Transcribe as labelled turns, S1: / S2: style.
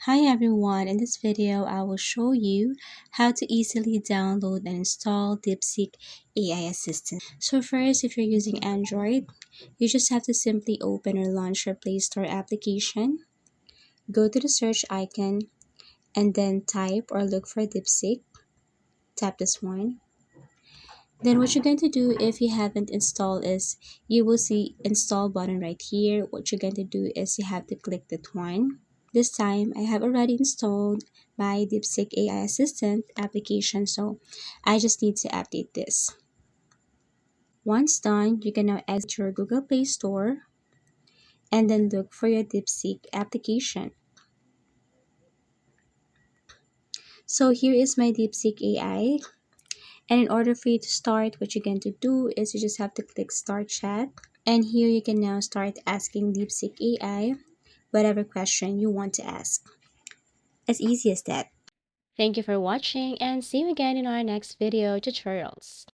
S1: Hi everyone, in this video I will show you how to easily download and install DeepSeek AI Assistant. So first, if you're using Android, you just have to simply open or launch your Play Store application, go to the search icon, and then type or look for DeepSeek. Tap this one. Then what you're going to do if you haven't installed is you will see install button right here. What you're going to do is you have to click that one. This time I have already installed my DeepSeek AI Assistant application, so I just need to update this. Once done, you can now exit your Google Play Store and then look for your DeepSeek application. So here is my DeepSeek AI. And in order for you to start, what you're going to do is you just have to click Start Chat. And here you can now start asking DeepSeek AI whatever question you want to ask. As easy as that. Thank you for watching and see you again in our next video tutorials.